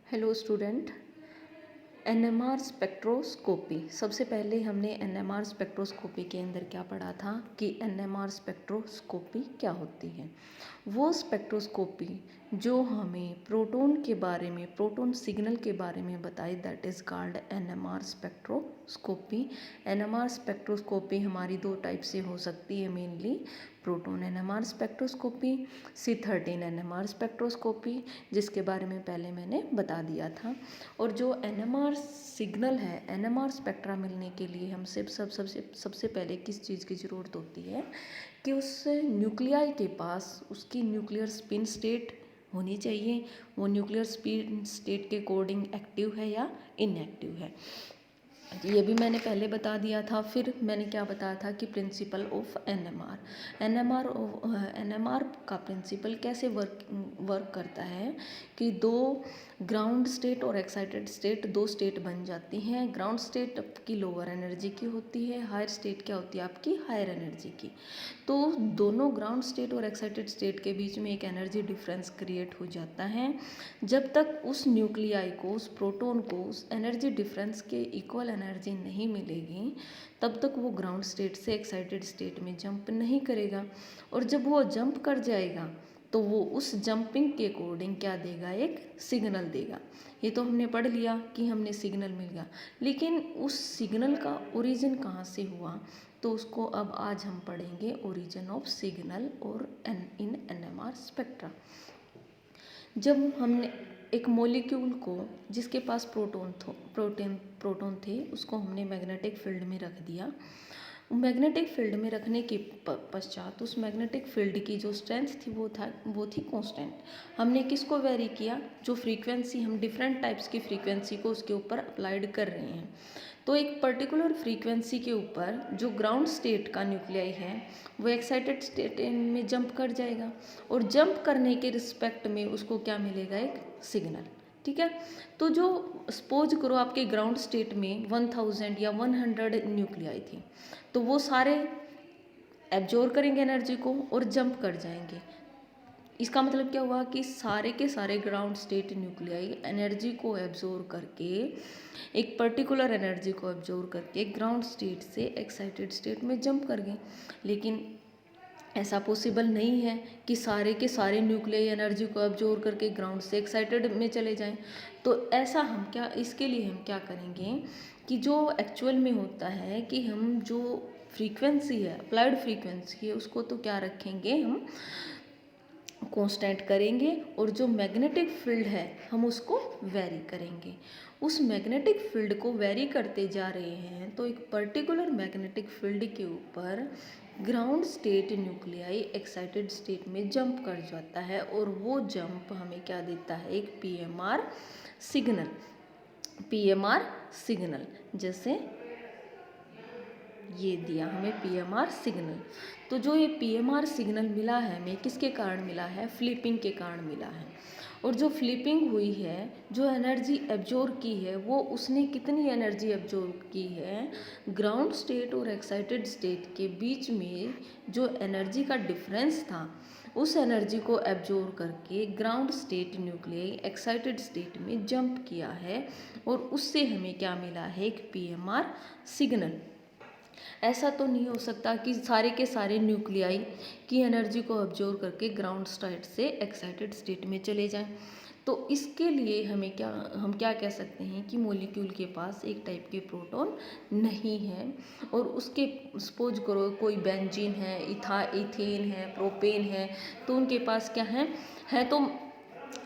Hello student. NMR spectroscopy. सबसे पहले हमने एनएमआर स्पेक्ट्रोस्कोपी के अंदर क्या पढ़ा था कि एनएमआर स्पेक्ट्रोस्कोपी क्या होती है। वो स्पेक्ट्रोस्कोपी जो हमें प्रोटॉन के बारे में, प्रोटॉन सिग्नल के बारे में बताए, that is called NMR spectroscopy. NMR spectroscopy हमारी दो टाइप से हो सकती है mainly, proton NMR spectroscopy, C13 NMR spectroscopy, जिसके बारे में पहले मैंने बता दिया था। और जो एनएमआर सिग्नल है, एनएमआर स्पेक्ट्रा मिलने के लिए हम सबसे पहले किस चीज़ की ज़रूरत होती है कि उस न्यूक्लियाई के पास उसकी न्यूक्लियर स्पिन स्टेट होनी चाहिए। वो न्यूक्लियर स्पिन स्टेट के अकॉर्डिंग एक्टिव है या इनएक्टिव है, ये भी मैंने पहले बता दिया था। फिर मैंने क्या बताया था कि प्रिंसिपल ऑफ एनएमआर का प्रिंसिपल कैसे वर्क करता है कि दो ग्राउंड स्टेट और एक्साइटेड स्टेट, दो स्टेट बन जाती हैं। ग्राउंड स्टेट आपकी लोअर एनर्जी की होती है, हायर स्टेट क्या होती है आपकी हायर एनर्जी की। तो दोनों ग्राउंड स्टेट और एक्साइटेड स्टेट के बीच में एक एनर्जी डिफरेंस क्रिएट हो जाता है। जब तक उस न्यूक्लियाई को, उस प्रोटॉन को उस एनर्जी डिफरेंस के इक्वल एनर्जी नहीं मिलेगी, तब तक वो ग्राउंड स्टेट से एक्साइटेड स्टेट में जंप नहीं करेगा। और जब वो जंप कर जाएगा तो वो उस जंपिंग के अकॉर्डिंग क्या देगा, एक सिग्नल देगा। ये तो हमने पढ़ लिया कि हमने सिग्नल मिल गया, लेकिन उस सिग्नल का ओरिजिन कहाँ से हुआ, तो उसको अब आज हम पढ़ेंगे, ओरिजिन ऑफ सिग्नल और इन एनएमआर स्पेक्ट्रा। जब हमने एक मॉलिक्यूल को जिसके पास प्रोटॉन थे उसको हमने मैग्नेटिक फील्ड में रख दिया। मैग्नेटिक फील्ड में रखने के पश्चात उस मैग्नेटिक फील्ड की जो स्ट्रेंथ थी वो थी कांस्टेंट। हमने किसको वेरी किया, जो फ्रीक्वेंसी, हम डिफरेंट टाइप्स की फ्रीक्वेंसी को उसके ऊपर अप्लाइड कर रहे हैं। तो एक पर्टिकुलर फ्रीक्वेंसी के ऊपर जो ग्राउंड स्टेट का न्यूक्लियाई है वो एक्साइटेड स्टेट में जंप कर जाएगा, और जंप करने के रिस्पेक्ट में उसको क्या मिलेगा, एक सिग्नल। ठीक है। तो जो सपोज करो आपके ग्राउंड स्टेट में 1000 या 100 न्यूक्लियाई थी, तो वो सारे एब्जॉर्ब करेंगे एनर्जी को और जंप कर जाएंगे। इसका मतलब क्या हुआ कि सारे के सारे ग्राउंड स्टेट न्यूक्लियाई एनर्जी को एब्जॉर्ब करके, एक पर्टिकुलर एनर्जी को एब्जॉर्ब करके ग्राउंड स्टेट से एक्साइटेड स्टेट में जंप कर गए। लेकिन ऐसा पॉसिबल नहीं है कि सारे के सारे न्यूक्लियाई एनर्जी को एब्जॉर्ब करके ग्राउंड से एक्साइटेड में चले जाएं। तो ऐसा हम क्या, इसके लिए हम क्या करेंगे कि जो एक्चुअल में होता है कि हम जो फ्रीक्वेंसी है, अप्लाइड फ्रीक्वेंसी है, उसको तो क्या रखेंगे, हम कांस्टेंट करेंगे, और जो मैग्नेटिक फील्ड है हम उसको वेरी करेंगे। उस मैग्नेटिक फील्ड को वेरी करते जा रहे हैं तो एक पर्टिकुलर मैग्नेटिक फील्ड के ऊपर ground state nuclei excited state में जंप कर जाता है, और वो जंप हमें क्या देता है, एक पीएमआर सिग्नल। पीएमआर सिग्नल जैसे ये दिया हमें पीएमआर सिग्नल। तो जो ये पीएमआर सिग्नल मिला है हमें किसके कारण मिला है, फ्लिपिंग के कारण मिला है। और जो फ्लिपिंग हुई है, जो एनर्जी एब्जॉर्ब की है, वो उसने कितनी एनर्जी एब्जॉर्ब की है, ग्राउंड स्टेट और एक्साइटेड स्टेट के बीच में जो एनर्जी का डिफरेंस था, उस एनर्जी को एब्जॉर्ब करके ground state nuclei excited state में जंप किया है, और उससे हमें क्या मिला है, एक पीएमआर सिग्नल। ऐसा तो नहीं हो सकता कि सारे के सारे न्यूक्लियाई की एनर्जी को अब्जॉर्ब करके ग्राउंड स्टेट से एक्साइटेड स्टेट में चले जाएं। तो इसके लिए हम क्या कह सकते हैं कि मॉलिक्यूल के पास एक टाइप के प्रोटॉन नहीं है, और उसके सपोज करो कोई बेंजीन है, इथेन है, प्रोपेन है, तो उनके पास क्या है तो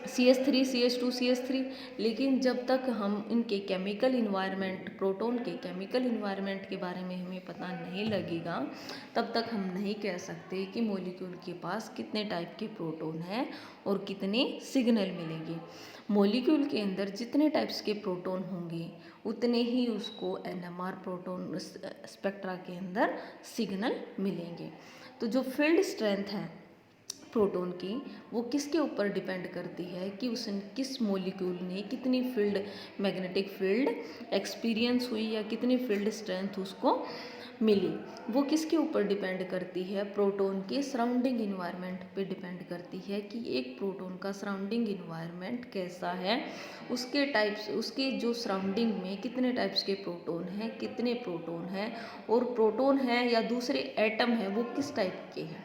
CH3 CH2 CH3। लेकिन जब तक हम इनके केमिकल इन्वायरमेंट, प्रोटॉन के केमिकल इन्वायरमेंट के बारे में हमें पता नहीं लगेगा, तब तक हम नहीं कह सकते कि मॉलिक्यूल के पास कितने टाइप के प्रोटॉन हैं और कितने सिग्नल मिलेंगे। मॉलिक्यूल के अंदर जितने टाइप्स के प्रोटॉन होंगे उतने ही उसको एनएमआर प्रोटॉन स्पेक्ट्रा के अंदर सिग्नल मिलेंगे। तो जो फील्ड स्ट्रेंथ है, प्रोटॉन की, वो किसके ऊपर डिपेंड करती है कि उसने किस मॉलिक्यूल ने कितनी फील्ड, मैग्नेटिक फील्ड एक्सपीरियंस हुई या कितनी फील्ड स्ट्रेंथ उसको मिली। वो किसके ऊपर डिपेंड करती है? प्रोटॉन के सराउंडिंग इन्वायरमेंट पे डिपेंड करती है कि एक प्रोटॉन का सराउंडिंग इन्वायरमेंट कैसा है, उसके टाइप्स, उसके जो सराउंडिंग में कितने टाइप्स के प्रोटॉन हैं, कितने प्रोटॉन हैं, और प्रोटॉन है या दूसरे एटम है वो किस टाइप के हैं।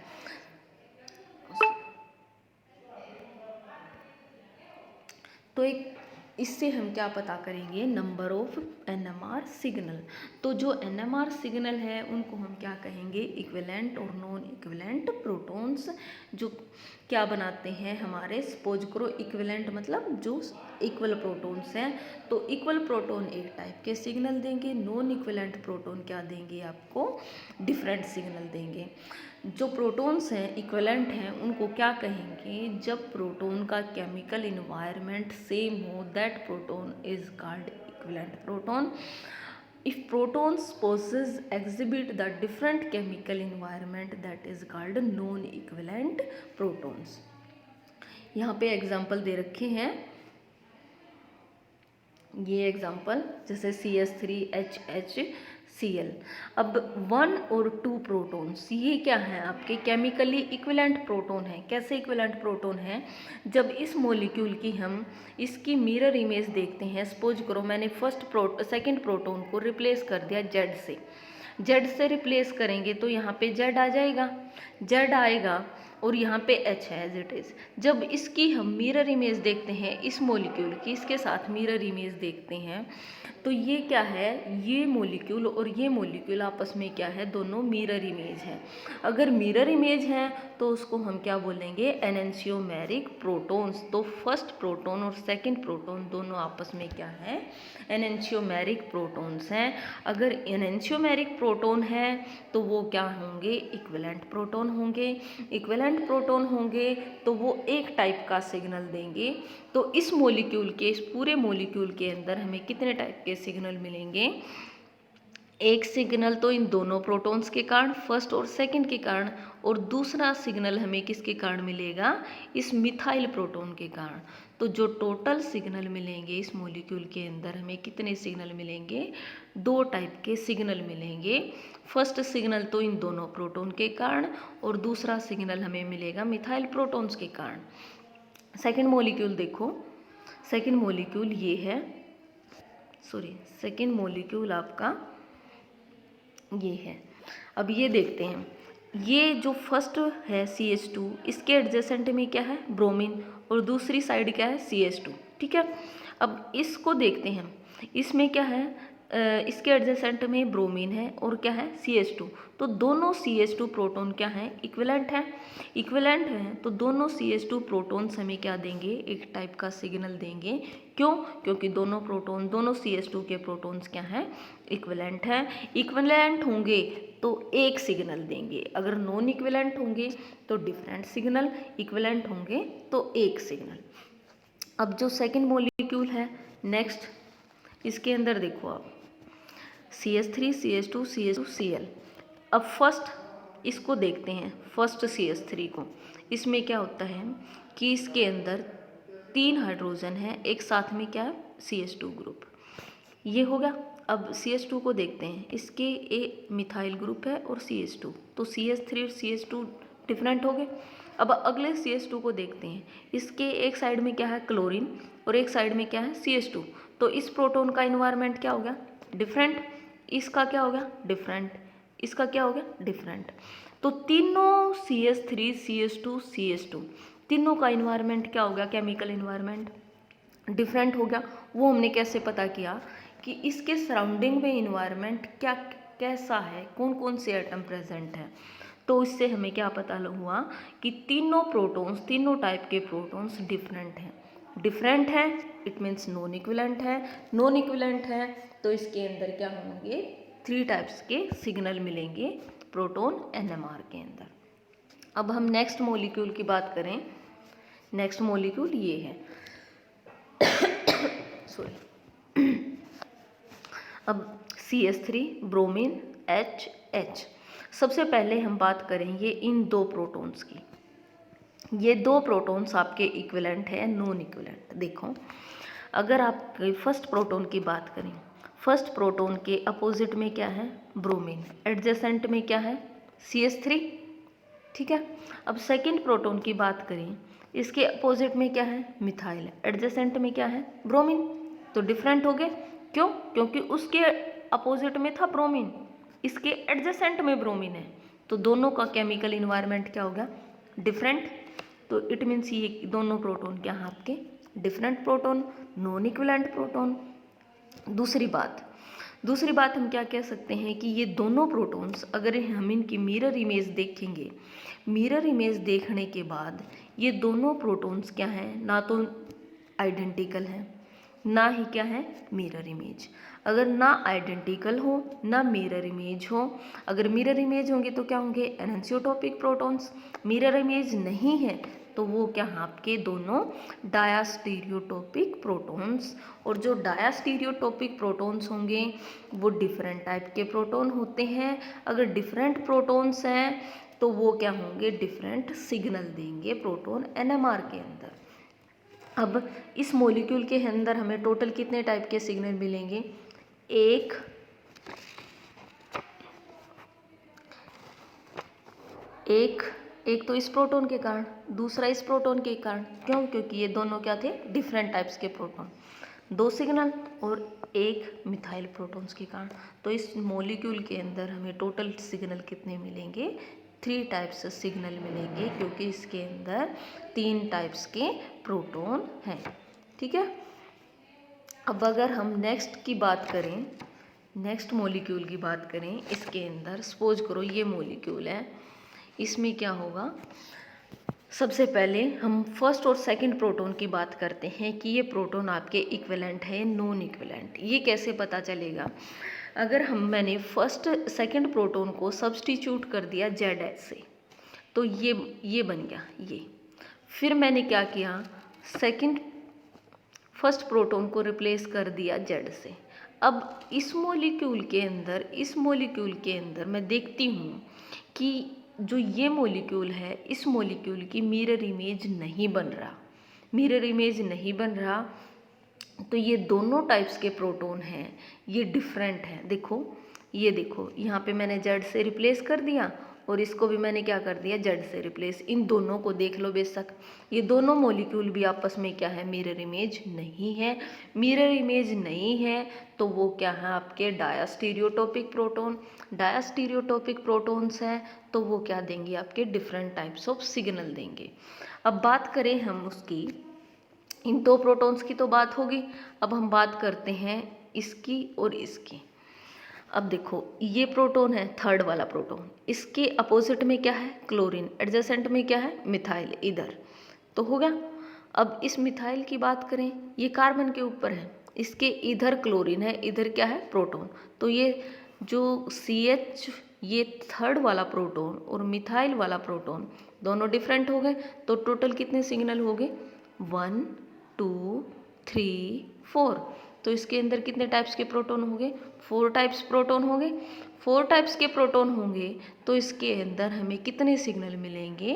तो एक इससे हम क्या पता करेंगे? Number of NMR signal. तो जो NMR सिग्नल है उनको हम क्या कहेंगे? इक्विवेलेंट और नॉन इक्विवेलेंट प्रोटॉन्स, जो क्या बनाते हैं हमारे, सपोज करो इक्विवेलेंट मतलब जो इक्वल प्रोटॉन्स हैं, तो इक्वल प्रोटॉन एक टाइप के सिग्नल देंगे, नॉन इक्विवेलेंट प्रोटॉन क्या देंगे? आपको डिफरेंट सिग्नल देंगे। जो प्रोटॉन्स हैं इक्विवेलेंट हैं उनको क्या कहेंगे? जब प्रोटॉन का केमिकल इन्वायरमेंट सेम हो, that proton is called equivalent proton. If protons possess exhibit the different chemical environment, that is called non equivalent protons। यहाँ पे एग्जाम्पल दे रखे हैं, ये एग्जाम्पल जैसे CH3HCl। अब 1 और 2 प्रोटॉन्स, ये क्या है? आपके केमिकली इक्विवेलेंट प्रोटॉन है। कैसे इक्विवेलेंट प्रोटॉन है? जब इस मॉलिक्यूल की हम इसकी मिरर इमेज देखते हैं, सपोज करो मैंने सेकंड प्रोटॉन को रिप्लेस कर दिया जेड से रिप्लेस करेंगे तो यहाँ पे जेड आ जाएगा, जेड आएगा और यहाँ पे H है एज इट इज़। जब इसकी हम मिरर इमेज देखते हैं, इस मॉलिक्यूल की इसके साथ मिरर इमेज देखते हैं, तो ये क्या है? ये मॉलिक्यूल और ये मॉलिक्यूल आपस में क्या है? दोनों मिरर इमेज हैं। अगर मिरर इमेज हैं तो उसको हम क्या बोलेंगे? एनेंशियोमेरिक प्रोटॉन्स। तो फर्स्ट प्रोटॉन और सेकंड प्रोटॉन दोनों आपस में क्या है? एनेंशियोमेरिक प्रोटॉन्स हैं। अगर एनेंशियोमेरिक प्रोटॉन है तो वो क्या होंगे? इक्विवेलेंट प्रोटॉन होंगे। इक्विवेलेंट प्रोटॉन होंगे तो वो एक टाइप का सिग्नल देंगे। तो इस मॉलिक्यूल के, इस पूरे मॉलिक्यूल के अंदर हमें कितने टाइप के सिग्नल मिलेंगे? एक सिग्नल तो इन दोनों प्रोटॉन्स के कारण, फर्स्ट और सेकंड के कारण, और दूसरा सिग्नल हमें किसके कारण मिलेगा? इस मिथाइल प्रोटॉन के कारण। तो जो टोटल सिग्नल मिलेंगे इस मॉलिक्यूल के अंदर, हमें कितने सिग्नल मिलेंगे? 2 टाइप के सिग्नल मिलेंगे। फर्स्ट सिग्नल तो इन दोनों प्रोटॉन के कारण और दूसरा सिग्नल हमें मिलेगा मिथाइल प्रोटॉन्स के कारण। सेकंड मॉलिक्यूल देखो, सेकंड मॉलिक्यूल ये है, सेकंड मॉलिक्यूल आपका ये है। अब ये देखते हैं, ये जो फर्स्ट है CH2, इसके एडजेसेंट में क्या है? ब्रोमीन, और दूसरी साइड क्या है? CH2। ठीक है, अब इसको देखते हैं, इसमें क्या है? इसके एडजेसेंट में ब्रोमीन है और क्या है? CH2। तो दोनों CH2 प्रोटॉन क्या हैं? इक्विवेलेंट हैं। इक्विवेलेंट हैं तो दोनों CH2 प्रोटॉन्स हमें क्या देंगे? एक टाइप का सिग्नल देंगे। क्यों? क्योंकि दोनों प्रोटॉन, दोनों CH2 के प्रोटॉन्स क्या हैं? इक्विवेलेंट हैं। इक्विवेलेंट होंगे तो एक सिग्नल देंगे, अगर नॉन इक्विवेलेंट होंगे तो डिफरेंट सिग्नल, इक्विवेलेंट होंगे तो एक सिग्नल। अब जो सेकंड मॉलिक्यूल है नेक्स्ट, इसके अंदर देखो आप CH3 CH2 CH2 Cl। अब फर्स्ट इसको देखते हैं, फर्स्ट CH3 को। इसमें क्या होता है कि इसके अंदर 3 हाइड्रोजन है, एक साथ में क्या है? CH2 ग्रुप, ये हो गया। अब CH2 को देखते हैं, इसके एक मिथाइल ग्रुप है और CH2, तो CH3 और CH2 डिफरेंट हो गए। अब अगले CH2 को देखते हैं, इसके एक साइड में क्या है? क्लोरीन, और एक साइड में क्या है? CH2। तो इस प्रोटॉन का इन्वायरमेंट क्या हो गया? डिफरेंट। इसका क्या हो गया? डिफरेंट। इसका क्या हो गया? डिफरेंट। तो तीनों CH3 CH2 CH2 तीनों का इन्वायरमेंट क्या हो गया? केमिकल इन्वायरमेंट डिफरेंट हो गया। वो हमने कैसे पता किया कि इसके सराउंडिंग में इन्वायरमेंट क्या कैसा है, कौन कौन से एटम प्रेजेंट हैं। तो इससे हमें क्या पता हुआ कि तीनों प्रोटॉन्स, तीनों टाइप के प्रोटॉन्स डिफरेंट हैं। डिफरेंट है इट मीन्स नॉन इक्विवेलेंट है। नॉन इक्विवेलेंट है तो इसके अंदर क्या होंगे? 3 टाइप्स के सिग्नल मिलेंगे प्रोटॉन NMR के अंदर। अब हम नेक्स्ट मॉलिक्यूल की बात करें, नेक्स्ट मॉलिक्यूल ये है अब CH3 ब्रोमीन HH। सबसे पहले हम बात करेंगे इन 2 प्रोटॉन्स की। ये दो प्रोटॉन्स आपके इक्विवेलेंट है, नॉन इक्विवेलेंट। देखो अगर आप फर्स्ट प्रोटॉन की बात करें, फर्स्ट प्रोटॉन के अपोजिट में क्या है, ब्रोमीन, एडजेसेंट में क्या है, CH3, ठीक है। अब सेकंड प्रोटॉन की बात करें, इसके अपोजिट में क्या है, मिथाइल, एडजेसेंट में क्या है, ब्रोमीन। तो डिफरेंट हो गए, क्यों, क्योंकि उसके अपोजिट में था ब्रोमीन, इसके एडजेसेंट में ब्रोमीन है, तो दोनों का केमिकल इन्वायरमेंट क्या हो गया, डिफरेंट। तो इट मीन्स ये दोनों प्रोटॉन क्या हैं आपके, different proton, non equivalent proton. दूसरी बात हम क्या कह सकते हैं कि ये दोनों प्रोटॉन्स अगर हम इनकी मिरर इमेज देखेंगे, मिरर इमेज देखने के बाद ये दोनों प्रोटॉन्स क्या हैं, ना तो आइडेंटिकल हैं, ना ही क्या है मिरर इमेज। अगर ना आइडेंटिकल हो ना मिरर इमेज हो, अगर मिरर इमेज होंगे तो क्या होंगे, एनएनसीओटॉपिक प्रोटॉन्स। मिरर इमेज नहीं है तो वो क्या हैं आपके दोनों डायास्टीरियोटॉपिक प्रोटॉन्स। और जो डायास्टीरियोटॉपिक प्रोटॉन्स होंगे वो डिफरेंट टाइप के प्रोटॉन होते हैं। अगर डिफरेंट प्रोटॉन्स हैं तो वो क्या होंगे, डिफरेंट सिग्नल देंगे प्रोटॉन एनएमआर के अंदर। अब इस मॉलिक्यूल के अंदर हमें टोटल कितने टाइप के सिग्नल मिलेंगे, एक तो इस प्रोटॉन के कारण, दूसरा इस प्रोटॉन के कारण, क्यों, क्योंकि ये दोनों क्या थे, डिफरेंट टाइप्स के प्रोटॉन, दो सिग्नल, और एक मिथाइल प्रोटॉन्स के कारण। तो इस मॉलिक्यूल के अंदर हमें टोटल सिग्नल कितने मिलेंगे, 3 टाइप्स सिग्नल मिलेंगे, क्योंकि इसके अंदर 3 टाइप्स के प्रोटॉन हैं, ठीक है। अब अगर हम नेक्स्ट की बात करें, नेक्स्ट मॉलिक्यूल की बात करें, इसके अंदर सपोज करो ये मॉलिक्यूल है, इसमें क्या होगा, सबसे पहले हम फर्स्ट और सेकंड प्रोटॉन की बात करते हैं कि ये प्रोटॉन आपके इक्विवेलेंट है, नॉन इक्विवेलेंट। ये कैसे पता चलेगा, अगर मैंने फर्स्ट सेकंड प्रोटॉन को सब्स्टिट्यूट कर दिया Z से, तो ये बन गया ये। फिर मैंने क्या किया, फर्स्ट प्रोटॉन को रिप्लेस कर दिया Z से। अब इस मॉलिक्यूल के अंदर मैं देखती हूँ कि जो ये मॉलिक्यूल है, इस मॉलिक्यूल की मिरर इमेज नहीं बन रहा, तो ये दोनों टाइप्स के प्रोटॉन हैं, ये डिफरेंट हैं। देखो यहाँ पे मैंने Z से रिप्लेस कर दिया और इसको भी मैंने क्या कर दिया, Z से रिप्लेस। इन दोनों को देख लो बेशक, ये दोनों मॉलिक्यूल भी आपस में क्या है, मिरर इमेज नहीं है, तो वो क्या है आपके डायास्टीरियोटॉपिक प्रोटॉन्स हैं, तो वो क्या देंगे, आपके डिफरेंट टाइप्स ऑफ सिग्नल देंगे। अब बात करें हम उसकी, इन दो प्रोटॉन्स की तो बात होगी, अब हम बात करते हैं इसकी और इसकी। अब देखो ये प्रोटॉन है, थर्ड वाला प्रोटॉन, इसके अपोजिट में क्या है, क्लोरीन, एडजेसेंट में क्या है, मिथाइल, इधर तो हो गया। अब इस मिथाइल की बात करें, ये कार्बन के ऊपर है, इसके इधर क्लोरीन है, इधर क्या है, प्रोटॉन। तो ये जो CH, ये थर्ड वाला प्रोटॉन और मिथाइल वाला प्रोटॉन दोनों डिफरेंट हो गए, तो टोटल कितने सिग्नल हो गए, 1 2 3 4। तो इसके अंदर कितने टाइप्स के प्रोटॉन होंगे, 4 टाइप्स प्रोटॉन होंगे। 4 टाइप्स के प्रोटॉन होंगे तो इसके अंदर हमें कितने सिग्नल मिलेंगे,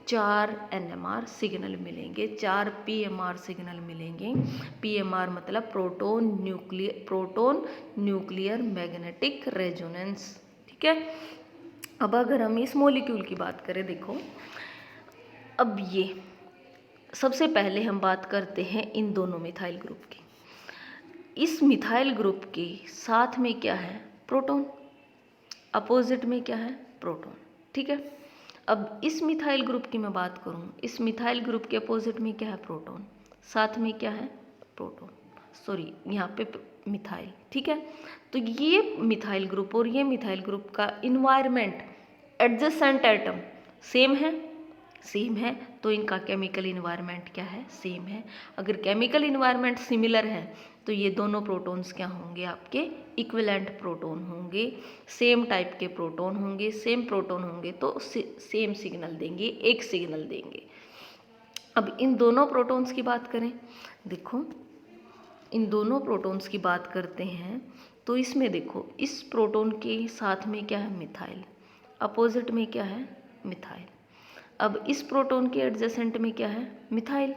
4 NMR सिग्नल मिलेंगे, 4 PMR सिग्नल मिलेंगे। PMR मतलब प्रोटॉन न्यूक्लियर मैग्नेटिक रेजोनेंस, ठीक है। अब अगर हम इस मॉलिक्यूल की बात करें, देखो अब ये सबसे पहले हम बात करते हैं इन दोनों मिथाइल ग्रुप की। इस मिथाइल ग्रुप के साथ में क्या है, प्रोटॉन, अपोजिट में क्या है, प्रोटॉन, ठीक है। अब इस मिथाइल ग्रुप की मैं बात करूं, इस मिथाइल ग्रुप के अपोजिट में क्या है, प्रोटॉन, साथ में क्या है, प्रोटॉन, सॉरी यहाँ पे मिथाइल, ठीक है। तो ये मिथाइल ग्रुप और ये मिथाइल ग्रुप का इन्वायरमेंट, एडजेसेंट एटम सेम है, तो इनका केमिकल इन्वायरमेंट क्या है, सेम है। अगर केमिकल इन्वायरमेंट सिमिलर है तो ये दोनों प्रोटॉन्स क्या होंगे, आपके इक्विवेलेंट प्रोटॉन होंगे, सेम टाइप के प्रोटॉन होंगे, सेम प्रोटॉन होंगे, तो सेम सिग्नल देंगे, एक सिग्नल देंगे। अब इन दोनों प्रोटॉन्स की बात करें, देखो इन दोनों प्रोटॉन्स की बात करते हैं, तो इसमें देखो इस प्रोटॉन के साथ में क्या है, मिथाइल, अपोजिट में क्या है, मिथाइल। अब इस प्रोटॉन के एडजेसेंट में क्या है, मिथाइल,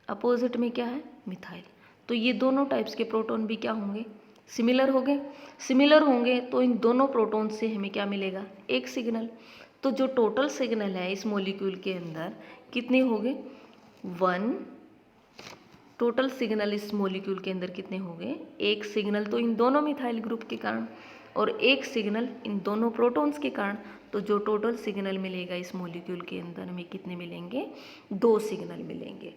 अपोजिट में क्या है, मिथाइल। तो ये दोनों टाइप्स के प्रोटॉन भी क्या होंगे, सिमिलर होंगे। सिमिलर होंगे तो इन दोनों प्रोटॉन से हमें क्या मिलेगा, एक सिग्नल। तो जो टोटल सिग्नल है इस मॉलिक्यूल के अंदर कितने हो गए, 1। टोटल सिग्नल इस मॉलिक्यूल के अंदर कितने हो गए, एक सिग्नल तो इन दोनों मिथाइल ग्रुप के कारण और एक सिग्नल इन दोनों प्रोटॉन्स के कारण। तो जो टोटल सिग्नल मिलेगा इस मॉलिक्यूल के अंदर हमें कितने मिलेंगे, 2 सिग्नल मिलेंगे।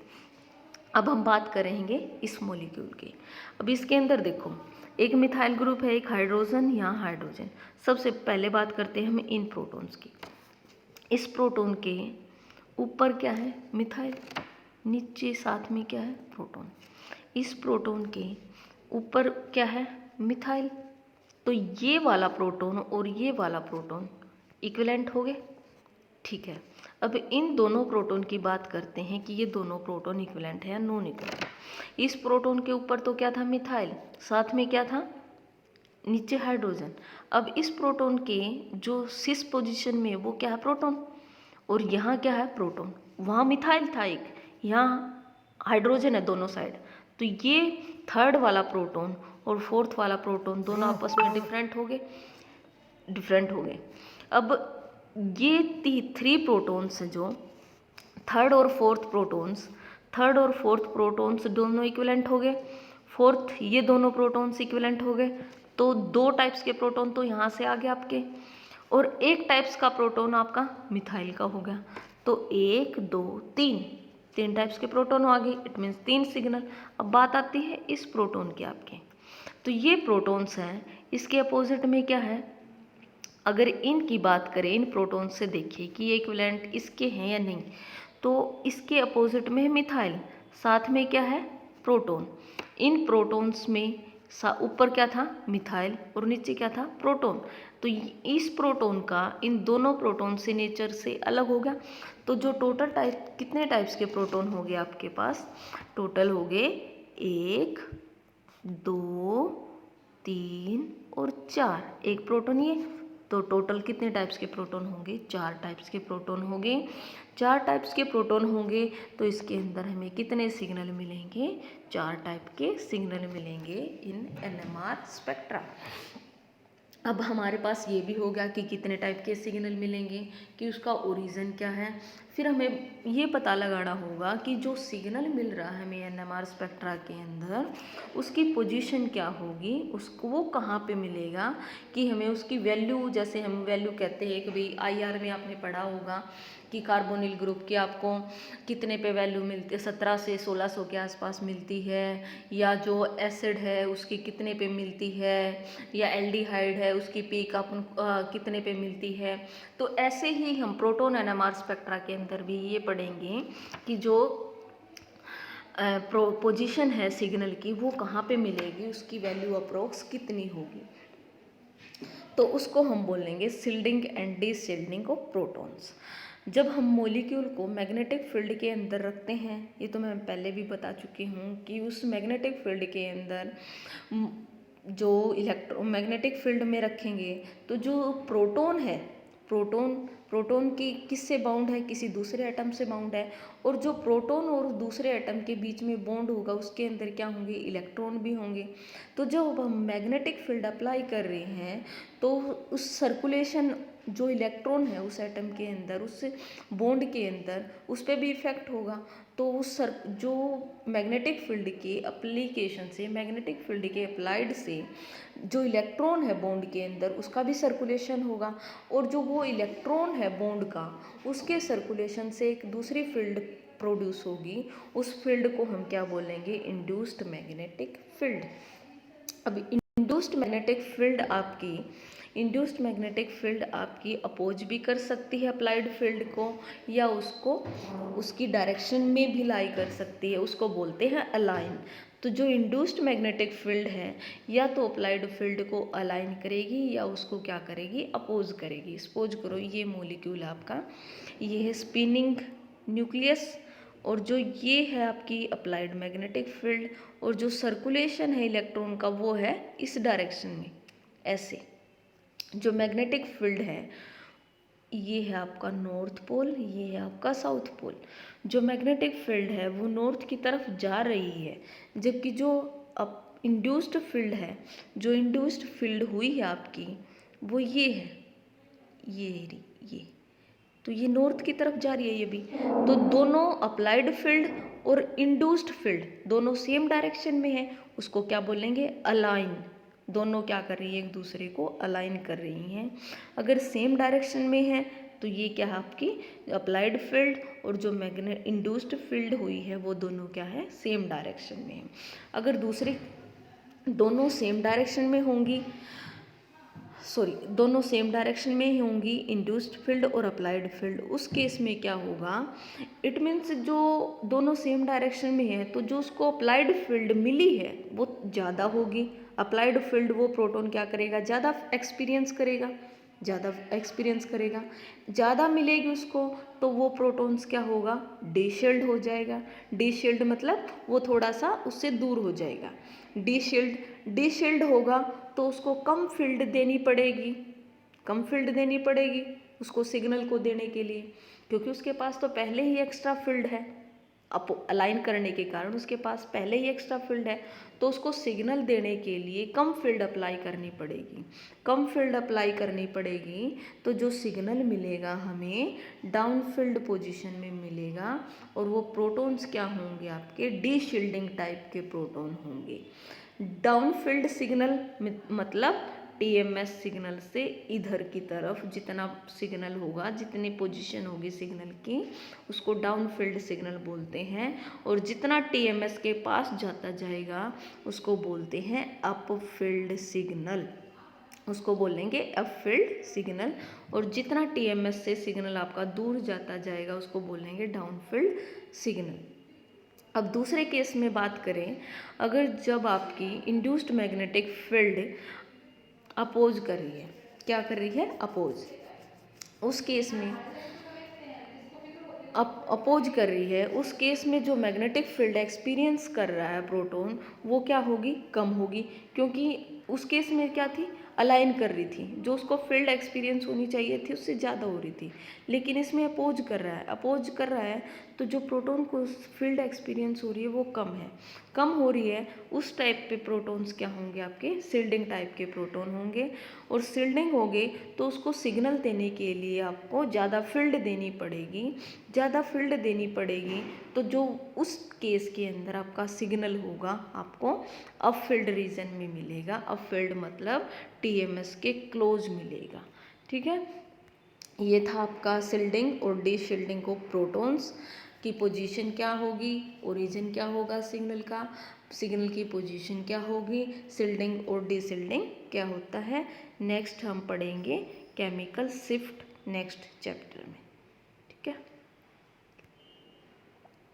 अब हम बात करेंगे इस मॉलिक्यूल की। अब इसके अंदर देखो, एक मिथाइल ग्रुप है, एक हाइड्रोजन, यहाँ हाइड्रोजन। सबसे पहले बात करते हैं हम इन प्रोटॉन्स की। इस प्रोटॉन के ऊपर क्या है, मिथाइल, नीचे साथ में क्या है, प्रोटॉन। इस प्रोटॉन के ऊपर क्या है, मिथाइल। तो ये वाला प्रोटॉन और ये वाला प्रोटॉन इक्विवेलेंट हो गए, ठीक है। अब इन दोनों प्रोटॉन की बात करते हैं कि ये दोनों प्रोटॉन इक्विवेलेंट है या नॉन इक्विवेलेंट। इस प्रोटॉन के ऊपर तो क्या था, मिथाइल, साथ में क्या था, नीचे हाइड्रोजन। अब इस प्रोटॉन के जो सिस पोजीशन में वो क्या है, प्रोटॉन, और यहाँ क्या है, प्रोटॉन। वहाँ मिथाइल था एक, यहाँ हाइड्रोजन है दोनों साइड। तो ये थर्ड वाला प्रोटॉन और फोर्थ वाला प्रोटॉन दोनों आपस में डिफरेंट हो गए। अब ये 3 प्रोटॉन्स हैं जो थर्ड और फोर्थ प्रोटॉन्स दोनों इक्विवेलेंट हो गए। फोर्थ ये दोनों प्रोटॉन्स इक्विवेलेंट हो गए। तो 2 टाइप्स के प्रोटॉन तो यहाँ से आ गए आपके, और एक टाइप्स का प्रोटॉन आपका मिथाइल का हो गया। तो 1 2 3 टाइप्स के प्रोटॉन आ गए, इट मीन्स 3 सिग्नल। अब बात आती है इस प्रोटॉन की आपके। तो ये प्रोटॉन्स हैं, इसके अपोजिट में क्या है, अगर इनकी बात करें, इन प्रोटॉन्स से देखिए कि ये इक्विवेलेंट इसके हैं या नहीं। तो इसके अपोजिट में है मिथाइल, साथ में क्या है, प्रोटॉन। इन प्रोटॉन्स में ऊपर क्या था, मिथाइल, और नीचे क्या था, प्रोटॉन। तो इस प्रोटॉन का इन दोनों प्रोटॉन से नेचर से अलग हो गया। तो जो टोटल टाइप कितने टाइप्स के प्रोटॉन हो गए आपके पास, टोटल हो गए 1 2 3 और 4। एक प्रोटॉन ये, तो टोटल कितने टाइप्स के प्रोटॉन होंगे, 4 टाइप्स के प्रोटॉन होंगे। 4 टाइप्स के प्रोटॉन होंगे तो इसके अंदर हमें कितने सिग्नल मिलेंगे, 4 टाइप के सिग्नल मिलेंगे इन NMR स्पेक्ट्रा। अब हमारे पास ये भी हो गया कि कितने टाइप के सिग्नल मिलेंगे, कि उसका ओरिजिन क्या है। फिर हमें ये पता लगाना होगा कि जो सिग्नल मिल रहा है हमें NMR स्पेक्ट्रा के अंदर, उसकी पोजीशन क्या होगी, उसको वो कहाँ पे मिलेगा, कि हमें उसकी वैल्यू, जैसे हम वैल्यू कहते हैं कि भाई IR में आपने पढ़ा होगा कि कार्बोनिल ग्रुप की आपको कितने पे वैल्यू मिलती है, 17 से 1600 के आसपास मिलती है, या जो एसिड है उसकी कितने पे मिलती है, या एल्डिहाइड है उसकी पीक अपन कितने पे मिलती है। तो ऐसे ही हम प्रोटॉन NMR स्पेक्ट्रा के अंदर भी ये पढ़ेंगे कि जो पोजीशन है सिग्नल की वो कहाँ पे मिलेगी, उसकी वैल्यू अप्रोक्स कितनी होगी। तो उसको हम बोलेंगे शिल्डिंग एंड डिशिल्डिंग ऑफ प्रोटॉन्स। जब हम मॉलिक्यूल को मैग्नेटिक फील्ड के अंदर रखते हैं, ये तो मैं पहले भी बता चुकी हूँ कि उस मैग्नेटिक फील्ड के अंदर जो मैग्नेटिक फील्ड में रखेंगे तो जो प्रोटॉन है, प्रोटॉन की किससे बाउंड है, किसी दूसरे एटम से बाउंड है। और जो प्रोटॉन और दूसरे एटम के बीच में बॉन्ड होगा उसके अंदर क्या होंगे, इलेक्ट्रॉन भी होंगे। तो जब हम मैग्नेटिक फील्ड अप्लाई कर रहे हैं तो उस सर्कुलेशन, जो इलेक्ट्रॉन है उस एटम के अंदर, उस बॉन्ड के अंदर, उस पर भी इफेक्ट होगा। तो जो मैग्नेटिक फील्ड के एप्लीकेशन से, मैग्नेटिक फील्ड के अप्लाइड से जो इलेक्ट्रॉन है बॉन्ड के अंदर उसका भी सर्कुलेशन होगा। और जो वो इलेक्ट्रॉन है बॉन्ड का, उसके सर्कुलेशन से एक दूसरी फील्ड प्रोड्यूस होगी। उस फील्ड को हम क्या बोलेंगे, इंड्यूस्ड मैग्नेटिक फील्ड। अब इंड्यूस्ड मैग्नेटिक फील्ड आपकी अपोज भी कर सकती है अप्लाइड फील्ड को, या उसको उसकी डायरेक्शन में भी लाई कर सकती है, उसको बोलते हैं अलाइन। तो जो इंड्यूस्ड मैग्नेटिक फील्ड है या तो अप्लाइड फील्ड को अलाइन करेगी या उसको क्या करेगी, अपोज करेगी। सपोज करो ये मॉलिक्यूल आपका, ये है स्पिनिंग न्यूक्लियस, और जो ये है आपकी अप्लाइड मैग्नेटिक फील्ड, और जो सर्कुलेशन है इलेक्ट्रॉन का वो है इस डायरेक्शन में। ऐसे जो मैग्नेटिक फील्ड है ये है आपका नॉर्थ पोल, ये है आपका साउथ पोल। जो मैग्नेटिक फील्ड है वो नॉर्थ की तरफ जा रही है, जबकि जो अब इंड्यूस्ड फील्ड है, जो इंड्यूस्ड फील्ड हुई है आपकी, वो ये है, ये तो ये नॉर्थ की तरफ जा रही है ये भी। तो दोनों अप्लाइड फील्ड और इंड्यूस्ड फील्ड दोनों सेम डायरेक्शन में है, उसको क्या बोलेंगे, अलाइन। दोनों क्या कर रही है, एक दूसरे को अलाइन कर रही हैं। अगर सेम डायरेक्शन में है तो ये क्या है आपकी अप्लाइड फील्ड, और जो मैग्नेट इंड्यूस्ड फील्ड हुई है वो दोनों क्या है, सेम डायरेक्शन में है। अगर दूसरी दोनों सेम डायरेक्शन में होंगी, दोनों सेम डायरेक्शन में ही होंगी, इंड्यूस्ड फील्ड और अप्लाइड फील्ड, उस केस में क्या होगा, इट मीन्स जो दोनों सेम डायरेक्शन में है तो जो उसको अप्लाइड फील्ड मिली है वो ज़्यादा होगी। अप्लाइड फील्ड वो प्रोटॉन क्या करेगा, ज़्यादा एक्सपीरियंस करेगा, ज़्यादा मिलेगी उसको, तो वो प्रोटॉन्स क्या होगा, डी शील्ड हो जाएगा। डी शील्ड मतलब वो थोड़ा सा उससे दूर हो जाएगा। डी शील्ड होगा तो उसको कम फील्ड देनी पड़ेगी उसको सिग्नल को देने के लिए, क्योंकि उसके पास तो पहले ही एक्स्ट्रा फील्ड है। अलाइन करने के कारण उसके पास पहले ही एक्स्ट्रा फील्ड है, तो उसको सिग्नल देने के लिए कम फील्ड अप्लाई करनी पड़ेगी। तो जो सिग्नल मिलेगा हमें डाउन फील्ड पोजीशन में मिलेगा, और वो प्रोटॉन्स क्या होंगे, आपके डी शील्डिंग टाइप के प्रोटॉन होंगे। डाउन फील्ड सिग्नल मतलब टीएमएस सिग्नल से इधर की तरफ जितना सिग्नल होगा, जितनी पोजीशन होगी सिग्नल की, उसको डाउन फील्ड सिग्नल बोलते हैं। और जितना टीएमएस के पास जाता जाएगा उसको बोलते हैं अप फील्ड सिग्नल, उसको बोलेंगे अप फील्ड सिग्नल। और जितना टीएमएस से सिग्नल आपका दूर जाता जाएगा उसको बोलेंगे डाउन फील्ड सिग्नल। अब दूसरे केस में बात करें, अगर जब आपकी इंड्यूस्ड मैग्नेटिक फील्ड अपोज कर रही है, क्या कर रही है, अपोज, उस केस में अपोज कर रही है, उस केस में जो मैग्नेटिक फील्ड एक्सपीरियंस कर रहा है प्रोटॉन, वो क्या होगी, कम होगी, क्योंकि उस केस में क्या थी, अलाइन कर रही थी, जो उसको फील्ड एक्सपीरियंस होनी चाहिए थी उससे ज़्यादा हो रही थी। लेकिन इसमें अपोज कर रहा है तो जो प्रोटॉन को फील्ड एक्सपीरियंस हो रही है वो कम हो रही है। उस टाइप पे प्रोटॉन्स क्या होंगे, आपके शील्डिंग टाइप के प्रोटॉन होंगे। और शील्डिंग होंगे तो उसको सिग्नल देने के लिए आपको ज़्यादा फील्ड देनी पड़ेगी। तो जो उस केस के अंदर आपका सिग्नल होगा आपको अप फील्ड रीजन में मिलेगा। अप फील्ड मतलब टीएमएस के क्लोज मिलेगा। ठीक है, ये था आपका शील्डिंग और डी शील्डिंग को प्रोटॉन्स की पोजीशन क्या होगी, ओरिजिन क्या होगा सिग्नल का, सिग्नल की पोजीशन क्या होगी, शील्डिंग और डी शील्डिंग क्या होता है। नेक्स्ट हम पढ़ेंगे केमिकल शिफ्ट नेक्स्ट चैप्टर में।